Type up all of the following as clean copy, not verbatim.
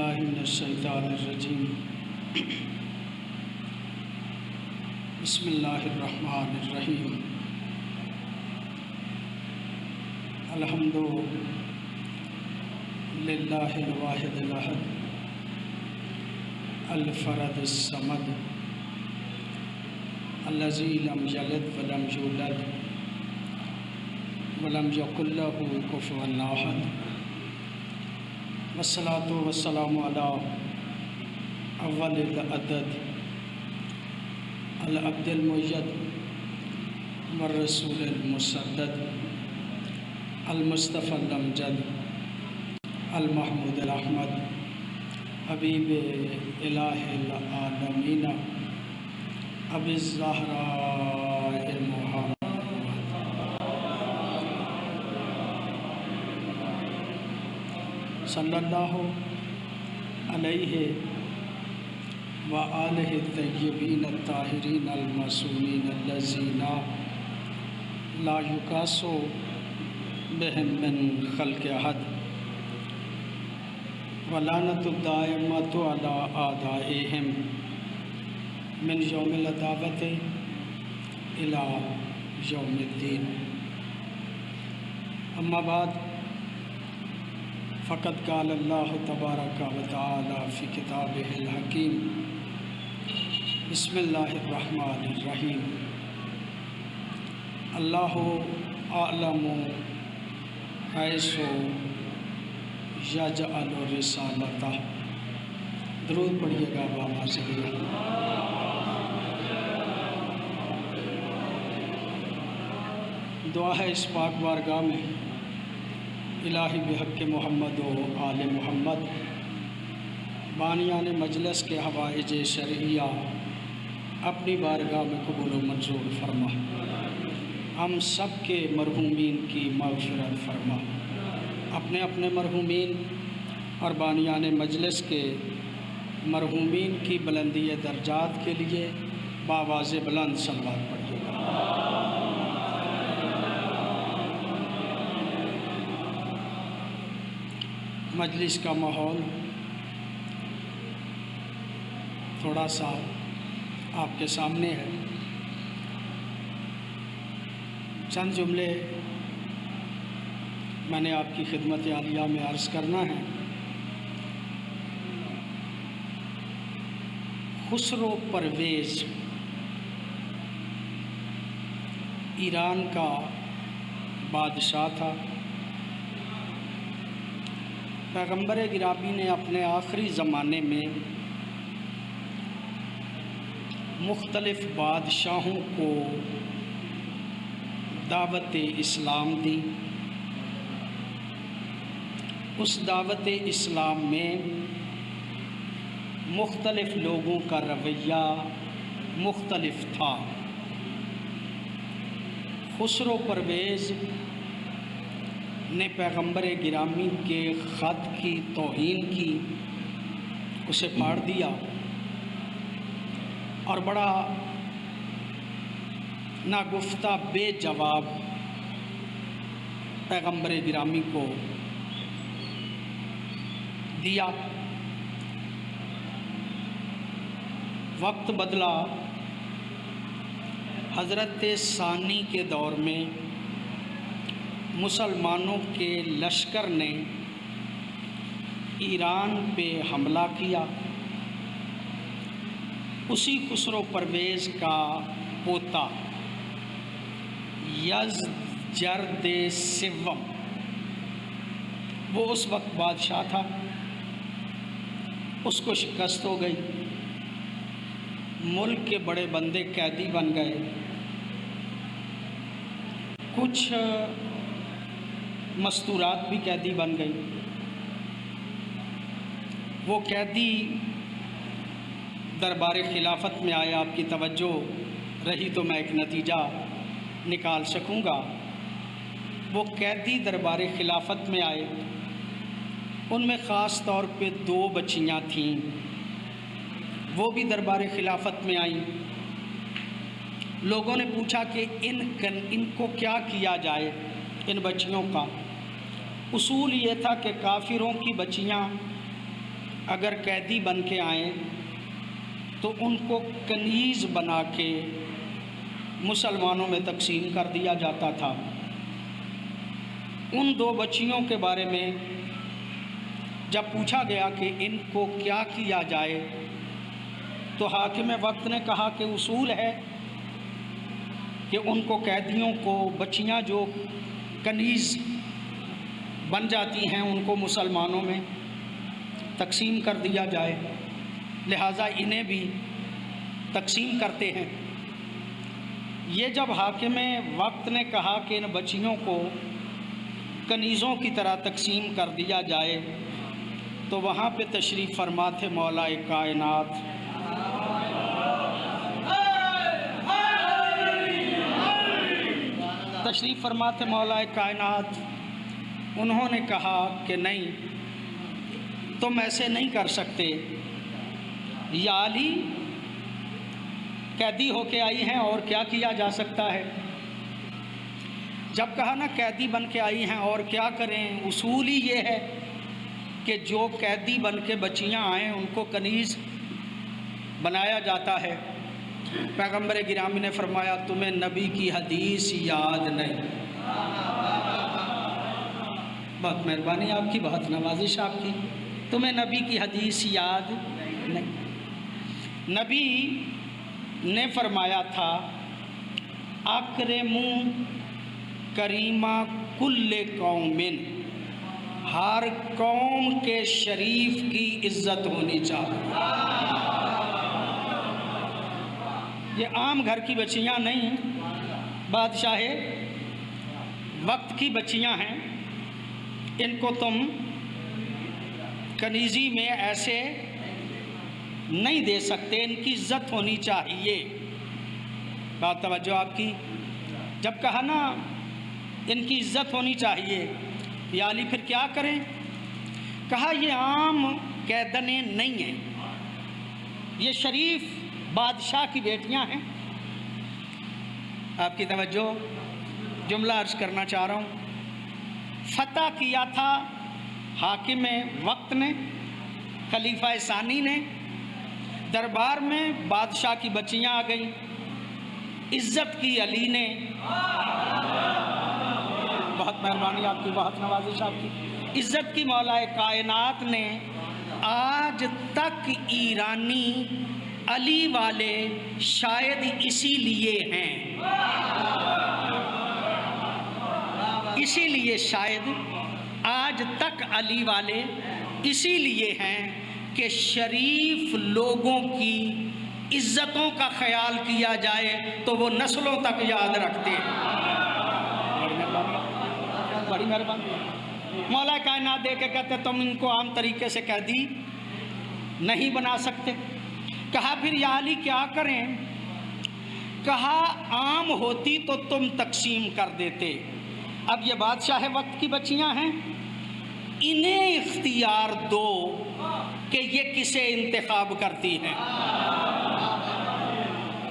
باللہ من الشیطان الرجیم بسم اللہ الرحمن الرحیم الحمد للہ الواحد الاحد الفرد الصمد الذی لم یلد ولم یولد ولم یکن لہ کفوا احد والصلاة والسلام علی اول العدد العبد المؤید والرسول المسدد المصطفى الامجد المحمود الاحمد حبیب الہ العالمین ابی الزہراء محمد صلی اللہ علیہ وآلہ الطیبین الطاہرین المعصومین الذین لا یقاس بہم من خلق احد ولعنۃ الدائمۃ علی اعدائہم من یوم العداوۃ الی یوم الدین اما بعد فقد قال اللہ تبارک و تعالی فی کتابہ الحکیم بسم اللہ الرحمن الرحیم اللہ اعلم حیث یجعل رسالتہ۔ درود پڑھیے گا بابا سے۔ دعا ہے اس پاک بارگاہ میں الہی بحق محمد و آل محمد بانیان مجلس کے حوائج شرعیہ اپنی بارگاہ میں قبول و منظور فرما، ہم سب کے مرحومین کی مغفرت فرما، اپنے اپنے مرحومین اور بانیان مجلس کے مرحومین کی بلندی درجات کے لیے بآواز بلند صلوات پڑھیے گا۔ مجلس کا ماحول تھوڑا سا آپ کے سامنے ہے، چند جملے میں نے آپ کی خدمت عالیہ میں عرض کرنا ہے۔ خسرو پرویز ایران کا بادشاہ تھا۔ پیغمبر گرامی نے اپنے آخری زمانے میں مختلف بادشاہوں کو دعوت اسلام دی۔ اس دعوت اسلام میں مختلف لوگوں کا رویہ مختلف تھا۔ خسرو پرویز نے پیغمبر گرامی کے خط کی توہین کی، اسے پھاڑ دیا اور بڑا ناگفتہ بے جواب پیغمبر گرامی کو دیا۔ وقت بدلا، حضرت ثانی کے دور میں مسلمانوں کے لشکر نے ایران پہ حملہ کیا۔ اسی خسرو پرویز کا پوتا یزدجرد سوم، وہ اس وقت بادشاہ تھا، اس کو شکست ہو گئی، ملک کے بڑے بندے قیدی بن گئے۔ کچھ مستورات بھی قیدی بن گئی۔ وہ قیدی دربار خلافت میں آیا۔ آپ کی توجہ رہی تو میں ایک نتیجہ نکال سکوں گا۔ وہ قیدی دربار خلافت میں آئے، ان میں خاص طور پہ 2 بچیاں تھیں، وہ بھی دربار خلافت میں آئیں۔ لوگوں نے پوچھا کہ ان کو کیا کیا جائے، ان بچیوں کا۔ اصول یہ تھا کہ کافروں کی بچیاں اگر قیدی بن کے آئیں تو ان کو کنیز بنا کے مسلمانوں میں تقسیم کر دیا جاتا تھا۔ ان 2 بچیوں کے بارے میں جب پوچھا گیا کہ ان کو کیا کیا جائے تو حاکم وقت نے کہا کہ اصول ہے کہ ان کو قیدیوں کو بچیاں جو کنیز بن جاتی ہیں ان کو مسلمانوں میں تقسیم کر دیا جائے، لہٰذا انہیں بھی تقسیم کرتے ہیں۔ یہ جب حاکم وقت نے کہا کہ ان بچیوں کو کنیزوں کی طرح تقسیم کر دیا جائے تو وہاں پہ تشریف فرما تھے مولا کائنات تشریف فرما تھے مولا کائنات۔ انہوں نے کہا کہ نہیں، تم ایسے نہیں کر سکتے، یا علی قیدی ہو کے آئی ہیں اور کیا کیا جا سکتا ہے؟ جب کہا نا قیدی بن کے آئی ہیں اور کیا کریں، اصول ہی یہ ہے کہ جو قیدی بن کے بچیاں آئیں ان کو کنیز بنایا جاتا ہے۔ پیغمبر گرامی نے فرمایا تمہیں نبی کی حدیث یاد نہیں؟ بہت مہربانی آپ کی، بہت نوازش آپ کی، تمہیں نبی کی حدیث یاد نہیں؟ نبی نے فرمایا تھا اکرموا کریمہ کل قوم، ہر قوم کے شریف کی عزت ہونی چاہیے۔ یہ عام گھر کی بچیاں نہیں، بادشاہ وقت کی بچیاں ہیں، ان کو تم کنیزی میں ایسے نہیں دے سکتے، ان کی عزت ہونی چاہیے۔ بات توجہ آپ کی، جب کہا نا ان کی عزت ہونی چاہیے، یا علی پھر کیا کریں؟ کہا یہ عام قیدنیں نہیں ہیں، یہ شریف بادشاہ کی بیٹیاں ہیں۔ آپ کی توجہ، جملہ عرض کرنا چاہ رہا ہوں۔ فتح کیا تھا حاکم وقت نے، خلیفہ ثانی نے، دربار میں بادشاہ کی بچیاں آ گئیں، عزت کی علی نے، بہت مہربانی آپ کی، بہت نوازش آپ کی، عزت کی مولا کائنات نے۔ آج تک ایرانی علی والے شاید اسی لیے ہیں، اسی لیے شاید آج تک علی والے اسی لیے ہیں کہ شریف لوگوں کی عزتوں کا خیال کیا جائے تو وہ نسلوں تک یاد رکھتے ہیں۔ بڑی مہربانی، مولا کائنات دے کے کہتے تم ان کو عام طریقے سے قیدی نہیں بنا سکتے۔ کہا پھر یا علی کیا کریں؟ کہا عام ہوتی تو تم تقسیم کر دیتے، اب یہ بادشاہ وقت کی بچیاں ہیں، انہیں اختیار دو کہ یہ کسے انتخاب کرتی ہیں۔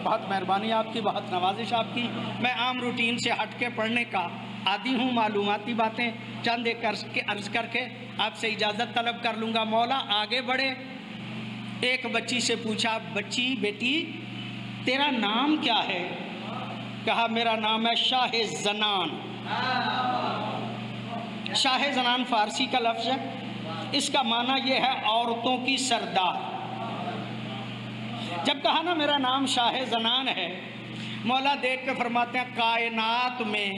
بہت مہربانی آپ کی، بہت نوازش آپ کی۔ میں عام روٹین سے ہٹ کے پڑھنے کا عادی ہوں، معلوماتی باتیں چند ایک عرض کر کے آپ سے اجازت طلب کر لوں گا۔ مولا آگے بڑھے، ایک بچی سے پوچھا بچی بیٹی تیرا نام کیا ہے؟ کہا میرا نام ہے شاہ زنان۔ شاہ زنان فارسی کا لفظ ہے، اس کا معنی یہ ہے عورتوں کی سردار۔ جب کہا نا میرا نام شاہ زنان ہے، مولا دیکھ کے فرماتے ہیں کائنات میں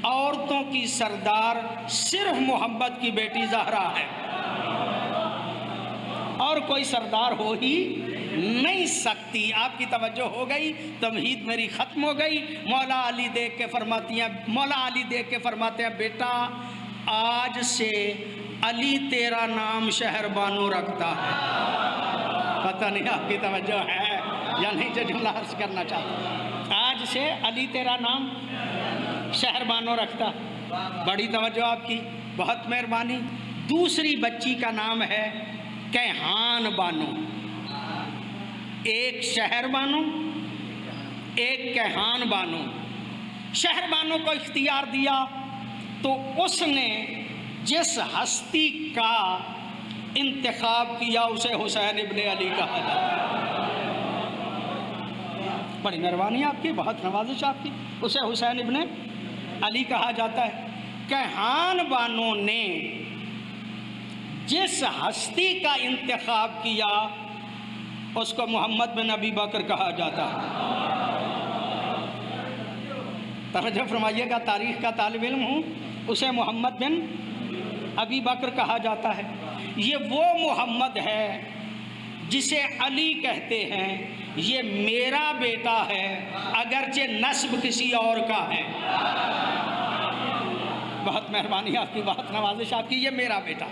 عورتوں کی سردار صرف محمد کی بیٹی زہرا ہے، اور کوئی سردار ہو ہی نہیں سکتی۔ آپ کی توجہ ہو گئی، تمہید میری ختم ہو گئی۔ مولا علی دیکھ کے فرماتے ہیں بیٹا آج سے علی تیرا نام شہر بانو رکھتا ہے۔ پتہ نہیں آپ کی توجہ ہے یا نہیں جو جملہ عرض کرنا چاہتا ہوں۔ آج سے علی تیرا نام شہر بانو رکھتا، بڑی توجہ آپ کی، بہت مہربانی۔ دوسری بچی کا نام ہے کیہان بانو، ایک شہر بانو ایک کیہان بانو۔ شہر بانو کو اختیار دیا تو اس نے جس ہستی کا انتخاب کیا اسے حسین ابن علی کہا جاتا ہے۔ بڑی مہربانی آپ کی، بہت نوازش آپ کی، اسے حسین ابن علی کہا جاتا ہے۔ کیہان بانوں نے جس ہستی کا انتخاب کیا اس کو محمد بن ابی بکر کہا جاتا ہے۔ توجہ فرمائیے گا، تاریخ کا طالب علم ہوں، اسے محمد بن ابی بکر کہا جاتا ہے۔ یہ وہ محمد ہے جسے علی کہتے ہیں یہ میرا بیٹا ہے اگرچہ نسب کسی اور کا ہے۔ بہت مہربانی آپ کی، بہت نوازش آپ کی، یہ میرا بیٹا۔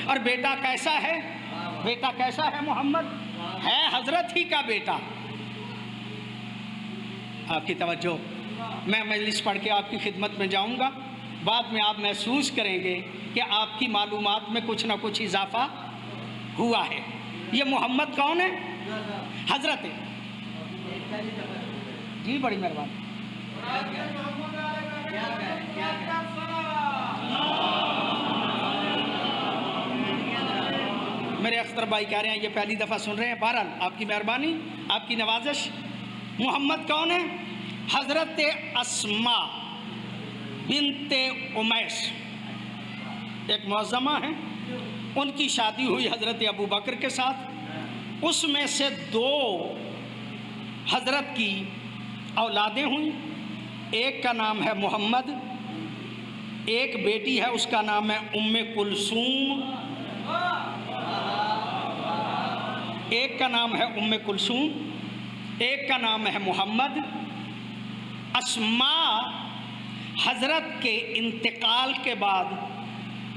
اور بیٹا کیسا ہے؟ بیٹا کیسا ہے؟ محمد ہے حضرت ہی کا بیٹا۔ آپ کی توجہ، میں مجلس پڑھ کے آپ کی خدمت میں جاؤں گا، بعد میں آپ محسوس کریں گے کہ آپ کی معلومات میں کچھ نہ کچھ اضافہ ہوا ہے۔ یہ محمد کون ہے؟ حضرت جی بڑی مہربانی۔ میرے اختر بھائی کہہ رہے ہیں یہ پہلی دفعہ سن رہے ہیں، بہرحال آپ کی مہربانی، آپ کی نوازش۔ محمد کون ہے؟ حضرت اسماء بنت امیس ایک معظمہ ہیں، ان کی شادی ہوئی حضرت ابو بکر کے ساتھ۔ اس میں سے 2 حضرت کی اولادیں ہوئیں، ایک کا نام ہے محمد، ایک بیٹی ہے اس کا نام ہے ام کلثوم، ایک کا نام ہے ام کلثوم، ایک کا نام ہے محمد۔ اسماء حضرت کے انتقال کے بعد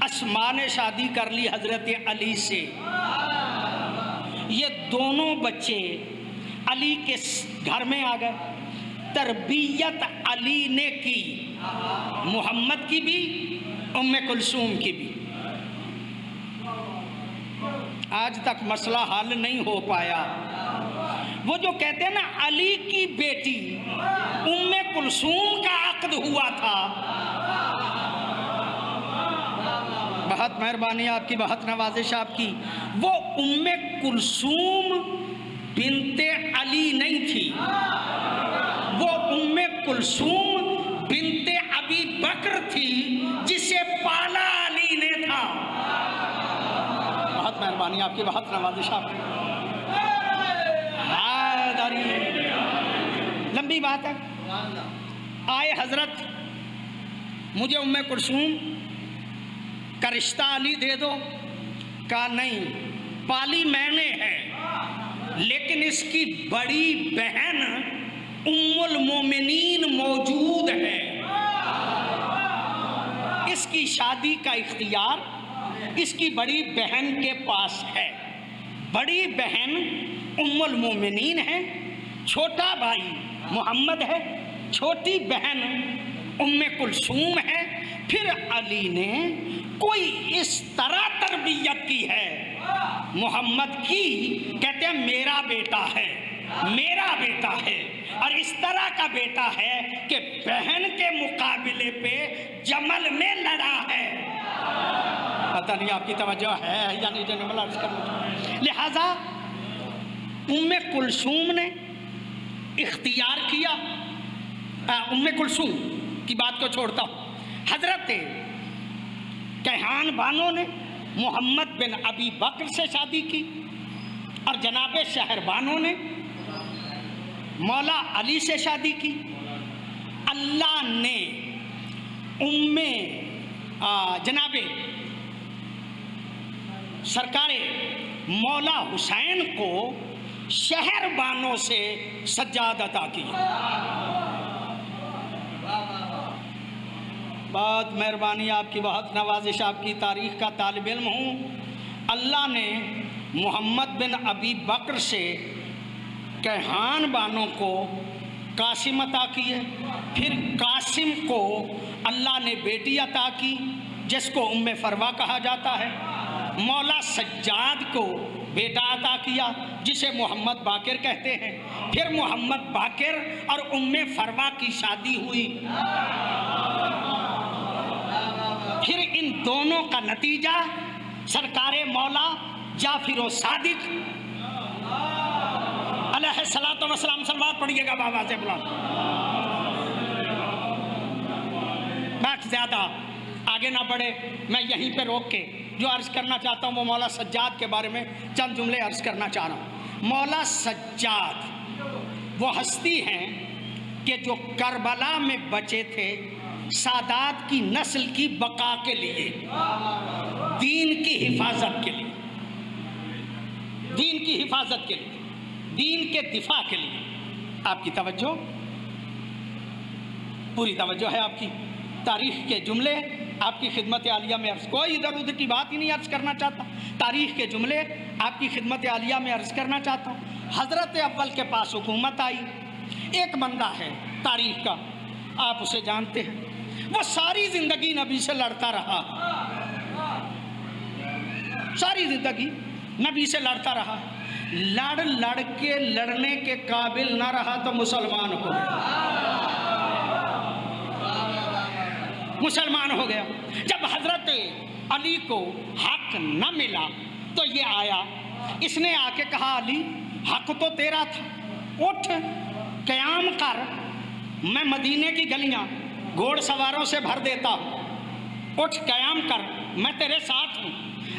اسماء نے شادی کر لی حضرت علی سے۔ یہ دونوں بچے علی کے گھر میں آ گئے، تربیت علی نے کی، محمد کی بھی ام کلثوم کی بھی۔ آج تک مسئلہ حل نہیں ہو پایا۔ وہ جو کہتے ہیں نا علی کی بیٹی ام کلثوم کا عقد ہوا تھا، بہت مہربانی آپ کی، بہت نوازش آپ کی، وہ ام کلثوم بنت علی نہیں تھی، وہ ام کلثوم بنت ابی بکر تھی جسے پالا علی نے تھا۔ بہت مہربانی آپ کی، بہت نوازش آپ کی۔ لمبی بات ہے۔ آئے حضرت، مجھے ام کلثوم کا رشتہ علی دے دو، کہا نہیں، پالی میں نے ہے لیکن اس کی بڑی بہن ام المومنین موجود ہے، اس کی شادی کا اختیار اس کی بڑی بہن کے پاس ہے۔ بڑی بہن ام المومنین ہے، چھوٹا بھائی محمد ہے، چھوٹی بہن ام کلثوم ہے۔ پھر علی نے کوئی اس طرح تربیت کی ہے محمد کی، کہتے ہیں میرا بیٹا ہے، میرا بیٹا ہے، اور اس طرح کا بیٹا ہے کہ بہن کے مقابلے پہ جمل میں لڑا ہے۔ پتہ نہیں آپ کی توجہ ہے یا نہیں جناب عرض کرنا۔ لہذا ام کلثوم نے اختیار کیا، ام کلثوم کی بات کو چھوڑتا ہوں، حضرت کیہان بانو نے محمد بن ابی بکر سے شادی کی، اور جناب شہر بانو نے مولا علی سے شادی کی۔ اللہ نے جناب سرکار مولا حسین کو شہر بانوں سے سجاد عطا کی۔ بہت مہربانی آپ کی، بہت نوازش آپ کی، تاریخ کا طالب علم ہوں۔ اللہ نے محمد بن ابی بکر سے کیہان بانوں کو قاسم عطا کی ہے، پھر قاسم کو اللہ نے بیٹی عطا کی جس کو ام فروا کہا جاتا ہے، مولا سجاد کو بیٹا عطا کیا جسے محمد باقر کہتے ہیں، پھر محمد باقر اور ام فروا کی شادی ہوئی، پھر ان دونوں کا نتیجہ سرکار مولا جعفر صادق علیہ الصلوۃ والسلام، صلوات پڑھیے گا بابا سے بلند۔ بات زیادہ آگے نہ بڑھے، میں یہیں پہ روک کے جو عرض کرنا چاہتا ہوں وہ مولا سجاد کے بارے میں چند جملے عرض کرنا چاہ رہا ہوں۔ مولا سجاد وہ ہستی ہیں کہ جو کربلا میں بچے تھے سادات کی نسل کی بقا کے لیے، دین کی حفاظت کے لیے، دین کی حفاظت کے لیے، دین کے دفاع کے لیے۔ آپ کی توجہ، پوری توجہ ہے آپ کی۔ تاریخ کے جملے آپ کی خدمت عالیہ میں عرض، کوئی ادھر ادھر کی بات ہی نہیں عرض کرنا چاہتا، تاریخ کے جملے آپ کی خدمت عالیہ میں عرض کرنا چاہتا ہوں۔ حضرت اول کے پاس حکومت آئی، ایک بندہ ہے تاریخ کا، آپ اسے جانتے ہیں، وہ ساری زندگی نبی سے لڑتا رہا، ساری زندگی نبی سے لڑتا رہا، لڑ لڑ کے لڑنے کے قابل نہ رہا تو مسلمان ہو گیا، مسلمان ہو گیا۔ جب حضرت علی کو حق نہ ملا تو یہ آیا، اس نے آ کے کہا علی حق تو تیرا تھا، اٹھ قیام کر، میں مدینے کی گلیاں گھوڑ سواروں سے بھر دیتا ہوں، اٹھ قیام کر، میں تیرے ساتھ ہوں۔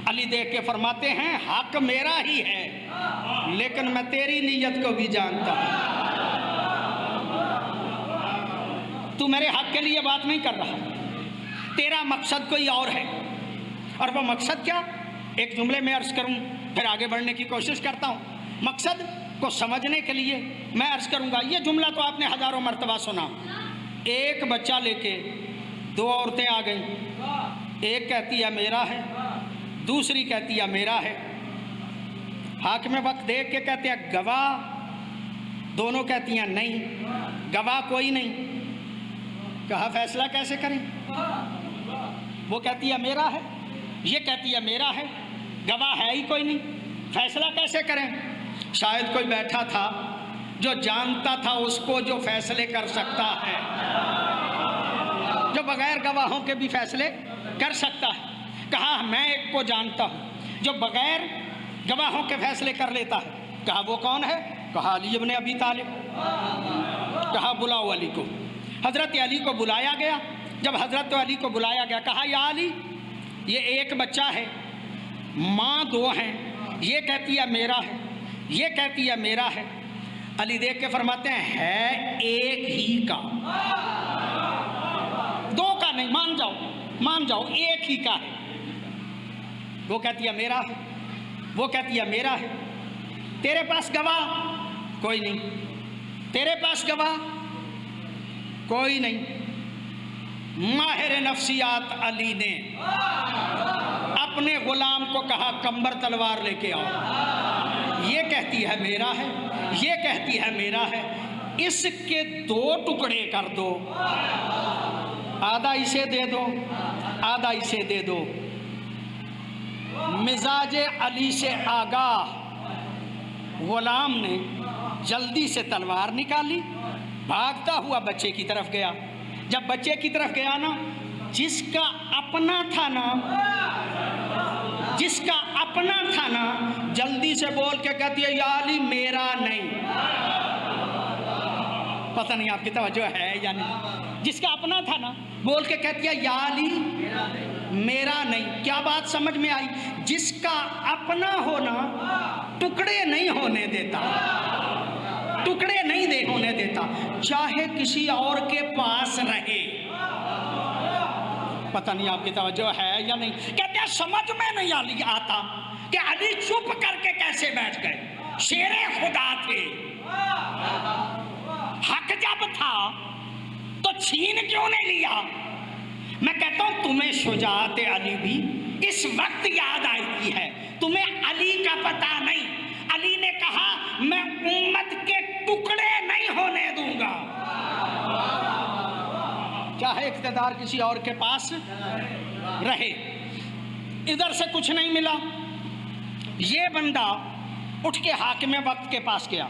علی دیکھ کے فرماتے ہیں حق میرا ہی ہے لیکن میں تیری نیت کو بھی جانتا ہوں، تو میرے حق کے لیے بات نہیں کر رہا، تیرا مقصد کوئی اور ہے۔ اور وہ مقصد کیا، ایک جملے میں عرض کروں پھر آگے بڑھنے کی کوشش کرتا ہوں۔ مقصد کو سمجھنے کے لیے میں عرض کروں گا، یہ جملہ تو آپ نے ہزاروں مرتبہ سنا۔ ایک بچہ لے کے دو عورتیں آ گئیں، ایک کہتی ہے میرا ہے، دوسری کہتی ہے میرا ہے۔ حاکم وقت دیکھ کے کہتے ہیں گواہ، دونوں کہتی ہیں نہیں گواہ کوئی نہیں۔ کہا فیصلہ کیسے کریں؟ وہ کہتی ہے میرا ہے، یہ کہتی ہے میرا ہے، گواہ ہے ہی کوئی نہیں، فیصلہ کیسے کریں؟ شاید کوئی بیٹھا تھا جو جانتا تھا اس کو جو فیصلے کر سکتا ہے، جو بغیر گواہوں کے بھی فیصلے کر سکتا ہے۔ کہا میں ایک کو جانتا ہوں جو بغیر گواہوں کے فیصلے کر لیتا ہے۔ کہا وہ کون ہے؟ کہا علی ابن ابی طالب۔ کہا بلاؤ علی کو۔ حضرت علی کو بلایا گیا۔ جب حضرت علی کو بلایا گیا کہا یا علی یہ ایک بچہ ہے، ماں دو ہیں، یہ کہتی ہے میرا ہے، یہ کہتی ہے میرا ہے۔ علی دیکھ کے فرماتے ہیں ہے ایک ہی کا، دو کا نہیں، مان جاؤ ایک ہی کا ہے۔ وہ کہتی ہے میرا ہے، وہ کہتی ہے میرا ہے۔ تیرے پاس گواہ؟ کوئی نہیں۔ تیرے پاس گواہ؟ کوئی نہیں۔ ماہر نفسیات علی نے اپنے غلام کو کہا کمبر تلوار لے کے آؤ، یہ کہتی ہے میرا ہے، یہ کہتی ہے میرا ہے، اس کے دو ٹکڑے کر دو، آدھا اسے دے دو، آدھا اسے دے دو۔ مزاج علی سے آگاہ غلام نے جلدی سے تلوار نکالی، بھاگتا ہوا بچے کی طرف گیا۔ جب بچے کی طرف گیا نا، جس کا اپنا تھا نا جلدی سے بول کے کہتی ہے یا علی میرا نہیں۔ پتہ نہیں آپ کی توجہ ہے یا نہیں؟ جس کا اپنا تھا نا بول کے کہتی ہے یا علی میرا نہیں۔ کیا بات سمجھ میں آئی؟ جس کا اپنا ہونا ٹکڑے نہیں ہونے دیتا، ٹکڑے نہیں ہونے دیتا، چاہے کسی اور کے پاس رہے۔ پتہ نہیں آپ کی توجہ ہے یا نہیں؟ کہتے ہیں سمجھ میں نہیں علی آتا کہ علی چپ کر کے کیسے بیٹھ گئے، شیر خدا تھے، حق جب تھا تو چھین کیوں نہیں لیا؟ میں کہتا ہوں تمہیں شجاعت علی بھی اس وقت یاد آئی ہے، تمہیں علی کا پتہ نہیں۔ علی نے کہا میں امت کے ٹکڑے نہیں ہونے دوں گا، چاہے اقتدار کسی اور کے پاس رہے۔ ادھر سے کچھ نہیں ملا، یہ بندہ اٹھ کے حاکم وقت کے پاس گیا،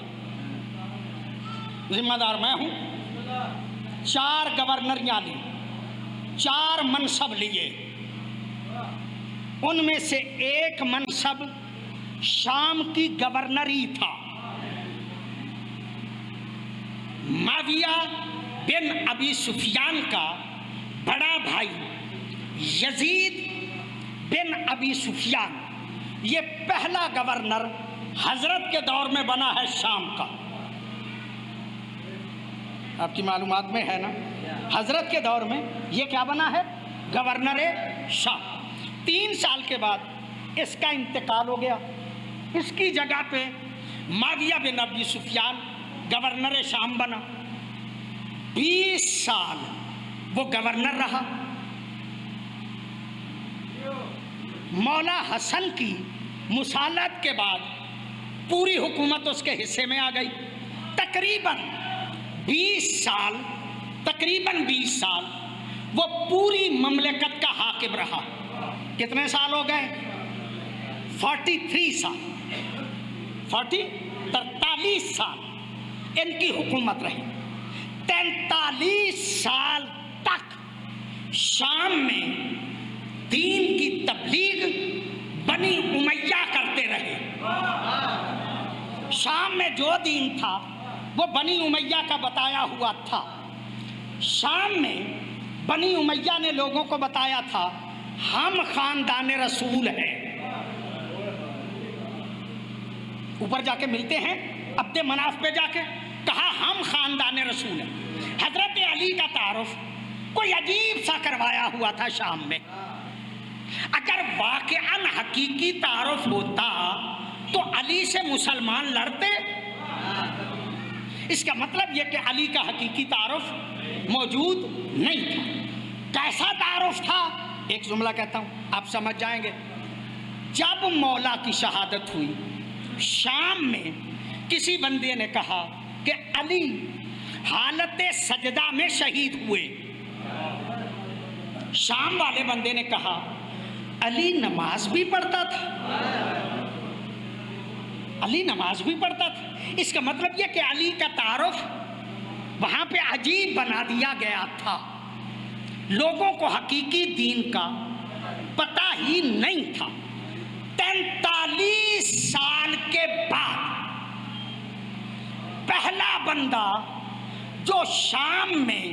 ذمہ دار میں ہوں، 4 گورنریاں لی، 4 منصب لیے، ان میں سے ایک منصب شام کی گورنری تھا۔ معاویہ بن ابی سفیان کا بڑا بھائی یزید بن ابی سفیان، یہ پہلا گورنر حضرت کے دور میں بنا ہے شام کا۔ آپ کی معلومات میں ہے نا، حضرت کے دور میں یہ کیا بنا ہے؟ گورنر شام۔ 3 سال کے بعد اس کا انتقال ہو گیا، اس کی جگہ پہ معاویہ بن ابی سفیان گورنر شام بنا۔ 20 سال وہ گورنر رہا۔ مولا حسن کی مسالت کے بعد پوری حکومت اس کے حصے میں آ گئی۔ تقریباً 20 سال وہ پوری مملکت کا حاکم رہا۔ کتنے سال ہو گئے؟ 43 سال، 43 سال ان کی حکومت رہی۔ 43 سال تک شام میں دین کی تبلیغ بنی امیہ کرتے رہے۔ شام میں جو دین تھا وہ بنی امیہ کا بتایا ہوا تھا۔ شام میں بنی امیہ نے لوگوں کو بتایا تھا ہم خاندان رسول ہیں۔ اوپر جا کے ملتے ہیں عبد مناف پہ جا کے کہا ہم خاندان رسول ہیں۔ حضرت علی کا تعارف کوئی عجیب سا کروایا ہوا تھا شام میں۔ اگر واقعاً حقیقی تعارف ہوتا تو علی سے مسلمان لڑتے؟ اس کا مطلب یہ کہ علی کا حقیقی تعارف موجود نہیں تھا۔ کیسا تعارف تھا؟ ایک جملہ کہتا ہوں، آپ سمجھ جائیں گے۔ جب مولا کی شہادت ہوئی، شام میں کسی بندے نے کہا کہ علی حالت سجدہ میں شہید ہوئے۔ شام والے بندے نے کہا علی نماز بھی پڑھتا تھا، علی نماز بھی پڑھتا تھا۔ اس کا مطلب یہ کہ علی کا تعارف وہاں پہ عجیب بنا دیا گیا تھا۔ لوگوں کو حقیقی دین کا پتہ ہی نہیں تھا۔ 43 سال کے بعد پہلا بندہ جو شام میں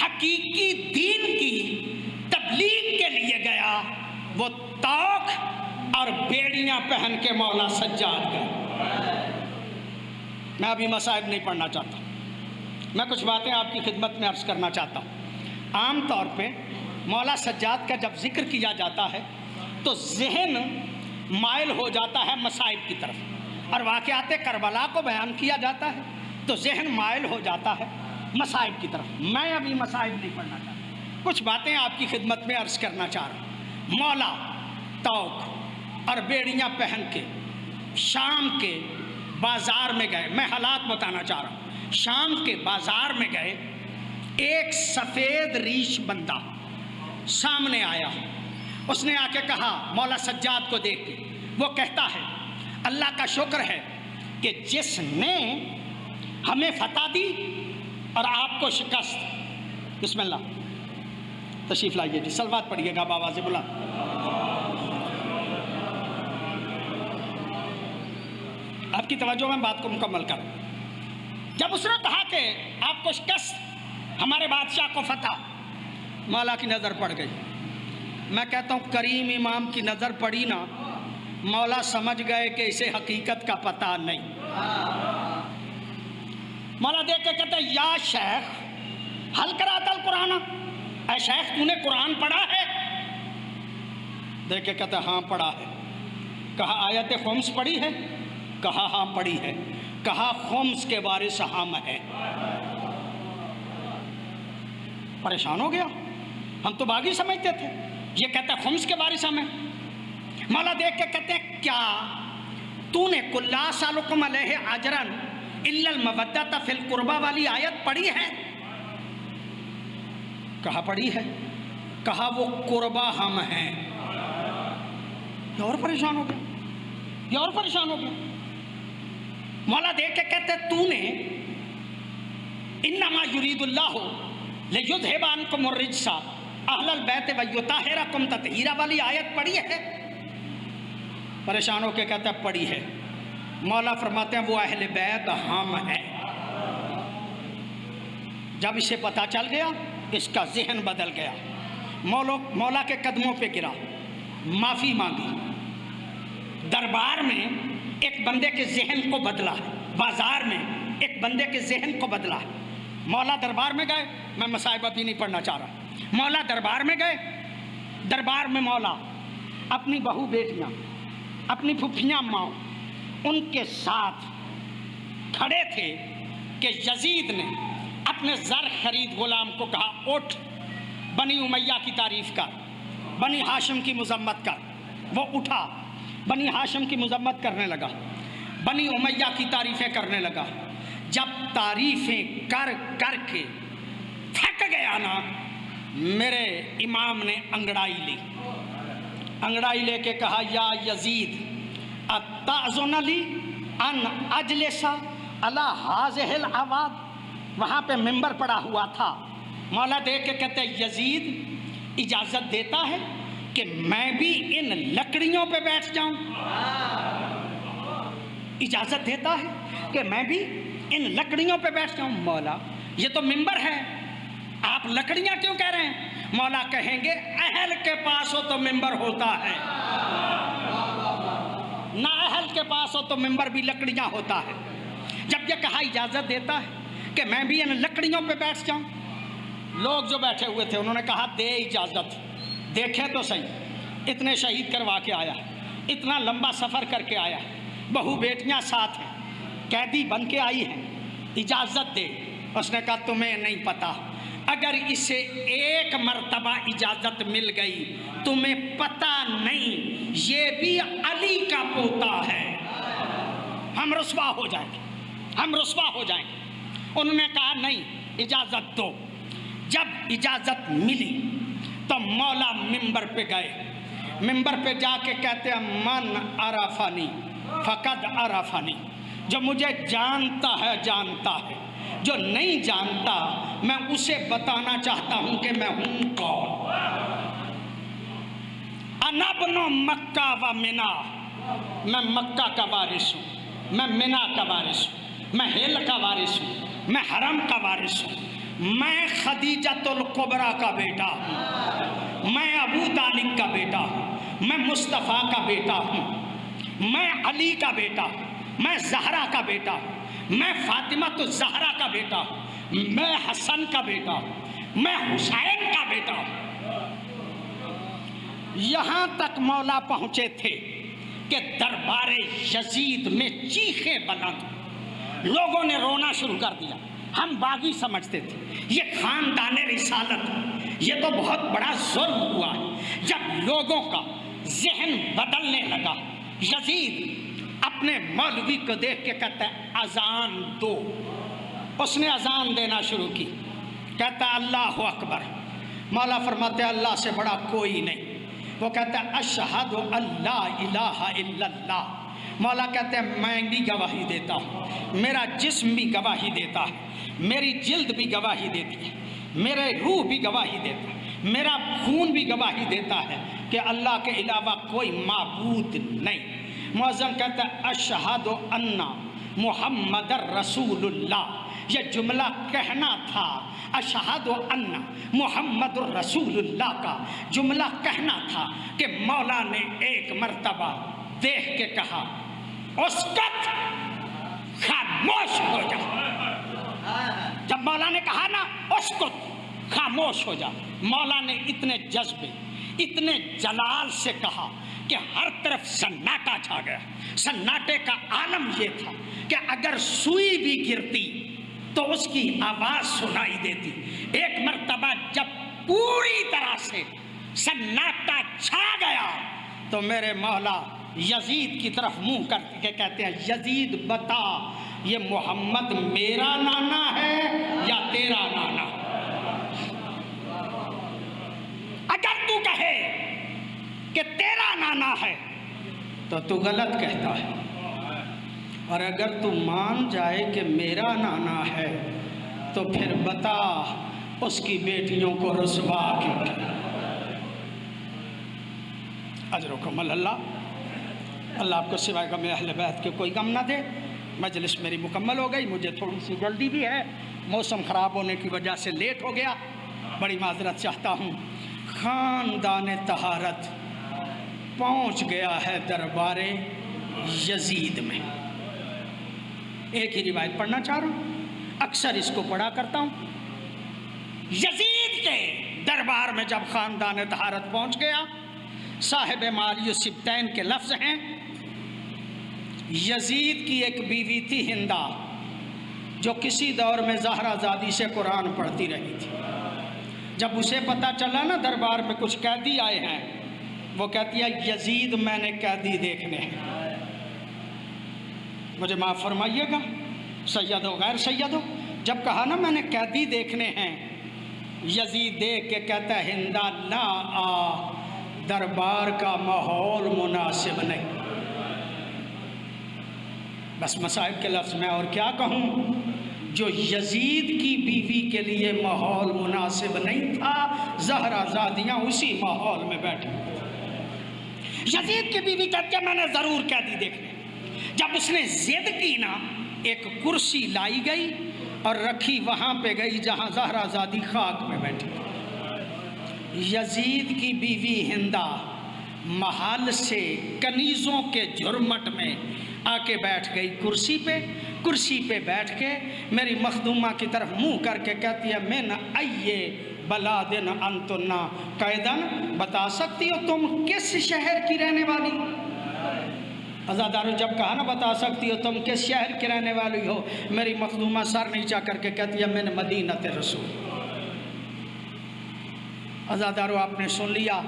حقیقی دین کی تبلیغ کے لیے گیا وہ توق اور بیڑیاں پہن کے مولا سجاد گئے۔ میں ابھی مصائب نہیں پڑھنا چاہتا، میں کچھ باتیں آپ کی خدمت میں عرض کرنا چاہتا ہوں۔ عام طور پہ مولا سجاد کا جب ذکر کیا جاتا ہے تو ذہن مائل ہو جاتا ہے مصائب کی طرف، اور واقعات کربلا کو بیان کیا جاتا ہے تو ذہن مائل ہو جاتا ہے مصائب کی طرف۔ میں ابھی مصائب نہیں پڑھنا چاہتا، کچھ باتیں آپ کی خدمت میں عرض کرنا چاہ رہا ہوں۔ مولا توق اور بیڑیاں پہن کے شام کے بازار میں گئے۔ میں حالات بتانا چاہ رہا ہوں۔ شام کے بازار میں گئے، ایک سفید ریش بندہ سامنے آیا، اس نے آ کے کہا مولا سجاد کو دیکھ کے، وہ کہتا ہے اللہ کا شکر ہے کہ جس نے ہمیں فتح دی اور آپ کو شکست۔ بسم اللہ، تشریف لائیے جی، صلوات پڑھیے گا بآواز بلند۔ آپ کی توجہ میں بات کو مکمل کروں۔ جب اس نے کہا کہ آپ کو شکست، ہمارے بادشاہ کو فتح، مولا کی نظر پڑ گئی۔ میں کہتا ہوں کریم امام کی نظر پڑی نا، مولا سمجھ گئے کہ اسے حقیقت کا پتہ نہیں۔ مولا دیکھ کے کہتے ہیں یا شیخ حل قرأت القرآن، اے شیخ تو نے قرآن پڑھا ہے؟ دیکھ کے کہتے ہیں ہاں پڑھا ہے۔ کہا آیت خمس پڑھی ہے؟ کہا ہاں پڑھی ہے۔ کہا خمس کے وارث ہم ہیں۔ پریشان ہو گیا، ہم تو باغی سمجھتے تھے، یہ کہتا ہے خمس کے وارث ہم ہیں۔ مولا دیکھ کے کہتے ہیں کیا تو نے کلا سالکم علیہ اجرن الا المودۃ فی القربہ والی آیت پڑھی ہے؟ کہا پڑھی ہے۔ کہا وہ قربہ ہم ہیں۔ یہ اور پریشان ہو گیا، یہ اور پریشان ہو گیا۔ مولا دیکھ کے کہتے تو نے انما یرید اللہ لیذھب عنکم الرجس اہل البیت ویطہرکم تطہیرا والی آیت پڑھی ہے؟ پریشان ہو کے کہتا ہے پڑھی ہے۔ مولا فرماتے ہیں وہ اہل بیت ہم ہیں۔ جب اسے پتہ چل گیا اس کا ذہن بدل گیا، مولا کے قدموں پہ گرا، معافی مانگی، دربار میں ایک بندے کے ذہن کو بدلا، بازار میں ایک بندے کے ذہن کو بدلا۔ مولا دربار میں گئے، میں مصائب ابھی نہیں پڑھنا چاہ رہا، مولا دربار میں گئے، دربار میں مولا اپنی بہو بیٹیاں، اپنی پھپھیاں ماں ان کے ساتھ کھڑے تھے کہ یزید نے اپنے زر خرید غلام کو کہا اٹھ بنی امیہ کی تعریف کر، بنی ہاشم کی مذمت کر۔ وہ اٹھا، بنی ہاشم کی مذمت کرنے لگا، بنی امیہ کی تعریفیں کرنے لگا۔ جب تعریفیں کر کر کے تھک گیا نا، میرے امام نے انگڑائی لی، انگڑائی لے کے کہا یا یزید اتعظن لی ان اجلس علی ہذہ العواد۔ وہاں پہ ممبر پڑا ہوا تھا، مولا دیکھ کے کہتے ہیں یزید اجازت دیتا ہے کہ میں بھی ان لکڑیوں پہ بیٹھ جاؤں؟ اجازت دیتا ہے کہ میں بھی ان لکڑیوں پہ بیٹھ جاؤں؟ مولا یہ تو ممبر ہے، آپ لکڑیاں کیوں کہہ رہے ہیں؟ مولا کہیں گے اہل کے پاس ہو تو ممبر ہوتا ہے، نہ اہل کے پاس ہو تو ممبر بھی لکڑیاں ہوتا ہے۔ جب یہ کہا اجازت دیتا ہے کہ میں بھی ان لکڑیوں پہ بیٹھ جاؤں، لوگ جو بیٹھے ہوئے تھے انہوں نے کہا دے اجازت، دیکھے تو صحیح، اتنے شہید کروا کے آیا، اتنا لمبا سفر کر کے آیا، بہو بیٹیاں ساتھ ہیں، قیدی بن کے آئی ہیں، اجازت دے۔ اس نے کہا تمہیں نہیں پتا، اگر اسے ایک مرتبہ اجازت مل گئی تمہیں پتہ نہیں یہ بھی علی کا پوتا ہے، ہم رسوا ہو جائیں گے، ہم رسوا ہو جائیں گے۔ انہوں نے کہا نہیں اجازت دو۔ جب اجازت ملی تو مولا ممبر پہ گئے، ممبر پہ جا کے کہتے ہیں من عرفنی فقد عرفنی، جو مجھے جانتا ہے جانتا ہے، جو نہیں جانتا میں اسے بتانا چاہتا ہوں کہ میں ہوں کون۔ انا ابن مکہ و منا، میں مکہ کا وارث ہوں، میں منا کا وارث ہوں، میں ہل کا وارث ہوں، میں حرم کا وارث ہوں، میں خدیجۃ الکبریٰ کا بیٹا ہوں، میں ابو طالب کا بیٹا ہوں، میں مصطفیٰ کا بیٹا ہوں، میں علی کا بیٹا ہوں، میں زہرا کا بیٹا ہوں، میں فاطمہ الزہرا کا بیٹا ہوں، میں حسن کا بیٹا ہوں، میں حسین کا بیٹا ہوں۔ یہاں تک مولا پہنچے تھے کہ دربار یزید میں چیخیں بلند، لوگوں نے رونا شروع کر دیا۔ ہم باغی سمجھتے تھے یہ خاندان رسالت، یہ تو بہت بڑا ظلم ہوا ہے۔ جب لوگوں کا ذہن بدلنے لگا، یزید اپنے مولوی کو دیکھ کے کہتا ہے اذان دو۔ اس نے اذان دینا شروع کی، کہتا ہے اللہ اکبر۔ مولا فرماتے ہیں اللہ سے بڑا کوئی نہیں۔ وہ کہتا ہے اشہد اللہ الہ الا اللہ۔ مولا کہتے ہیں میں بھی گواہی دیتا ہوں، میرا جسم بھی گواہی دیتا ہے، میری جلد بھی گواہی دیتی ہے، میرے روح بھی گواہی دیتا ہے، میرا خون بھی گواہی دیتا ہے کہ اللہ کے علاوہ کوئی معبود نہیں۔ مؤذن کہتا ہے اشہد ان محمد رسول اللہ۔ یہ جملہ کہنا تھا، اشہد ان محمد الرسول اللہ کا جملہ کہنا تھا کہ مولا نے ایک مرتبہ دیکھ کے کہا اسکت، خاموش ہو جا۔ جب مولا نے کہا نا اسکت، خاموش ہو جا، مولا نے اتنے جذبے، اتنے جلال سے کہا کہ ہر طرف سناٹا چھا گیا۔ سناٹے کا عالم یہ تھا کہ اگر سوئی بھی گرتی تو اس کی آواز سنائی دیتی۔ ایک مرتبہ جب پوری طرح سے سناٹا چھا گیا تو میرے مولا یزید کی طرف منہ کر کے کہتے ہیں یزید بتا یہ محمد میرا نانا ہے یا تیرا نانا؟ اگر تو کہے کہ تیرا نانا ہے تو تو غلط کہتا ہے، اور اگر تو مان جائے کہ میرا نانا ہے تو پھر بتا اس کی بیٹیوں کو رسوا کیوں کیا۔ اجرکم اللہ، اللہ آپ کو سوائے غم اہل بیت کے کوئی غم نہ دے۔ مجلس میری مکمل ہو گئی، مجھے تھوڑی سی جلدی بھی ہے، موسم خراب ہونے کی وجہ سے لیٹ ہو گیا، بڑی معذرت چاہتا ہوں۔ خاندان طہارت پہنچ گیا ہے دربار یزید میں۔ ایک ہی روایت پڑھنا چاہ رہا ہوں، اکثر اس کو پڑھا کرتا ہوں۔ یزید کے دربار میں جب خاندان طہارت پہنچ گیا، صاحب مالی السبتین کے لفظ ہیں، یزید کی ایک بیوی تھی ہندا، جو کسی دور میں زہرا زادی سے قرآن پڑھتی رہی تھی۔ جب اسے پتہ چلا نا دربار میں کچھ قیدی آئے ہیں، وہ کہتی ہے یزید میں نے قیدی دیکھنے ہیں، مجھے معاف فرمائیے گا سید ہو غیر سید ہو، جب کہا نا میں نے قیدی دیکھنے ہیں، یزید دیکھ کے کہتا ہے ہندا نہ آ، دربار کا ماحول مناسب نہیں۔ بس مصائب کے لفظ میں اور کیا کہوں، جو یزید کی بیوی کے لیے ماحول مناسب نہیں تھا، زہرا زادیاں اسی ماحول میں بیٹھی۔ یزید کی بیوی کہتی ہے میں نے ضرور قیدی دیکھنے۔ جب اس نے ضد کی نا، ایک کرسی لائی گئی اور رکھی وہاں پہ گئی جہاں زہرا زادی خاک میں بیٹھی۔ یزید کی بیوی ہندا محل سے کنیزوں کے جھرمٹ میں آ کے بیٹھ گئی کرسی پہ بیٹھ کے میری مخدومہ کی طرف منہ کر کے کہتی ہے من ایے بلادن انتنا قیدن، بتا سکتی ہو تم کس شہر کی رہنے والی؟ عزادارو جب کہا نا بتا سکتی ہو تم کس شہر کی رہنے والی ہو، میری مخدومہ سر نیچا کر کے کہتی ہے من مدینہ رسول۔ عزادارو آپ نے سن لیا،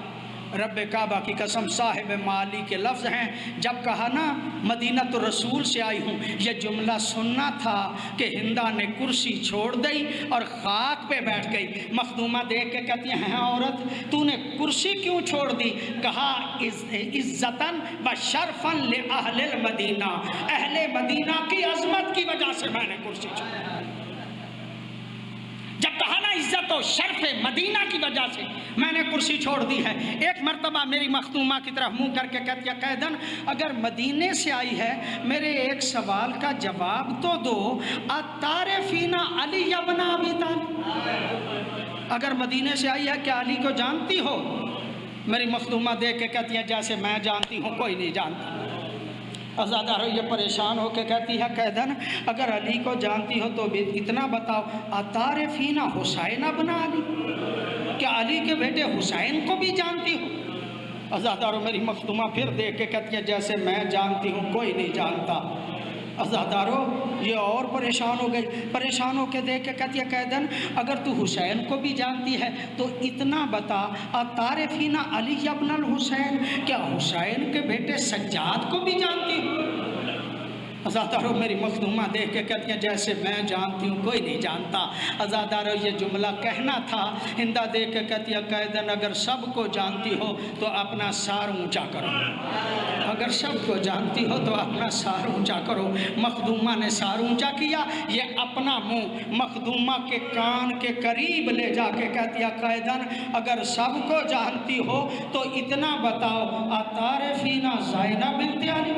رب کعبہ کی قسم صاحب مالی کے لفظ ہیں، جب کہا نا مدینہ الرسول سے آئی ہوں، یہ جملہ سننا تھا کہ ہندا نے کرسی چھوڑ دی اور خاک پہ بیٹھ گئی۔ مخدومہ دیکھ کے کہتی ہیں عورت تو نے کرسی کیوں چھوڑ دی؟ کہا عزتاً و شرفاً لأہل المدینہ، اہل مدینہ کی عظمت کی وجہ سے میں نے کرسی چھوڑ دی۔ جب کہا نا عزت و شرف مدینہ کی وجہ سے میں نے کرسی چھوڑ دی ہے۔ ایک مرتبہ میری مخدومہ کی طرف منہ کر کے کہتی ہے قیدن اگر مدینے سے آئی ہے میرے ایک سوال کا جواب تو دو، اتعرفین علی ابن ابی طالب، اگر مدینے سے آئی ہے کیا علی کو جانتی ہو؟ میری مخدومہ دیکھ کے کہتی ہے جیسے میں جانتی ہوں کوئی نہیں جانتا۔ عزادارو یہ پریشان ہو کے کہتی ہے قیدن اگر علی کو جانتی ہو تو بھی اتنا بتاؤ، اتعرفین حسین ابن علی، کیا علی کے بیٹے حسین کو بھی جانتی ہو؟ عزادارو میری مخدومہ پھر دیکھ کے کہتی ہے جیسے میں جانتی ہوں کوئی نہیں جانتا۔ عزادارو یہ اور پریشان ہو گئی، پریشان ہو کے دیکھ کے کہتی ہے قیدن اگر تو حسین کو بھی جانتی ہے تو اتنا بتا، اتعرفین علی ابن الحسین، کیا حسین کے بیٹے سجاد کو بھی جانتی ہو؟ عزادارو میری مخدومہ دیکھ کے کہتی ہیں جیسے میں جانتی ہوں کوئی نہیں جانتا۔ عزادارو یہ جملہ کہنا تھا، ہندا دیکھ کے کہتی ہے قیدن اگر سب کو جانتی ہو تو اپنا سار اونچا کرو، اگر سب کو جانتی ہو تو اپنا سار اونچا کرو۔ مخدومہ نے سار اونچا کیا، یہ اپنا منہ مخدومہ کے کان کے قریب لے جا کے کہتی ہے قیدن اگر سب کو جانتی ہو تو اتنا بتاؤ، اتعرفین زینب بنت علی،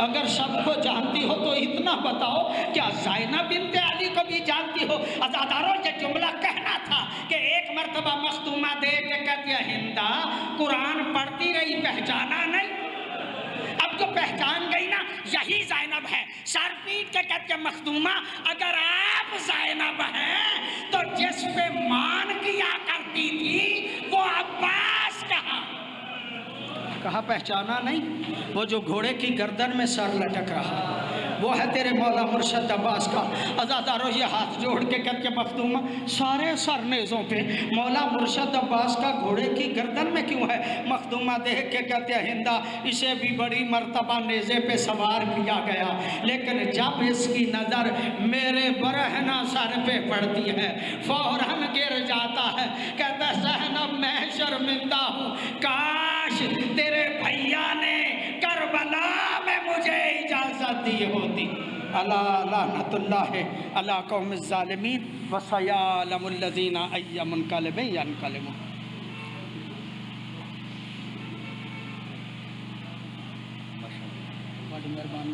اگر سب کو جانتی ہو تو اتنا بتاؤ کیا زینب بنت علی کو بھی جانتی ہو؟ عزادارو یہ جملہ کہنا تھا کہ ایک مرتبہ مخدومہ دیکھ کے کہتی ہے ہندا قرآن پڑھتی رہی پہچانا نہیں؟ اب جو پہچان گئی نا یہی زینب ہے۔ سر پیٹ کے کہتی ہے مخدومہ اگر آپ زینب ہیں تو جس پہ مان کیا کرتی تھی وہ عباس کہاں؟ کہا پہچانا نہیں؟ وہ جو گھوڑے کی گردن میں سر لٹک رہا وہ ہے تیرے مولا مرشد عباس کا۔ عزادارو یہ ہاتھ جوڑ کے کہتے مخدومہ سارے سر نیزوں پہ مولا مرشد عباس کا گھوڑے کی گردن میں کیوں ہے؟ مخدومہ دیکھ کے کہتے ہیں ہندا اسے بھی بڑی مرتبہ نیزے پہ سوار کیا گیا لیکن جب اس کی نظر میرے برہنہ سر پہ پڑتی ہے فوراً گر جاتا ہے، کہتا ہے زینب میں شرمندہ ہوں، کاش تیرے بھیا نے کربلا میں مجھے اجازت دی ہوتی۔ الا لعنت اللہ علی قوم الظالمین وسیعلم الذین ای منقلب ینقلبون۔ بڑی مہربانی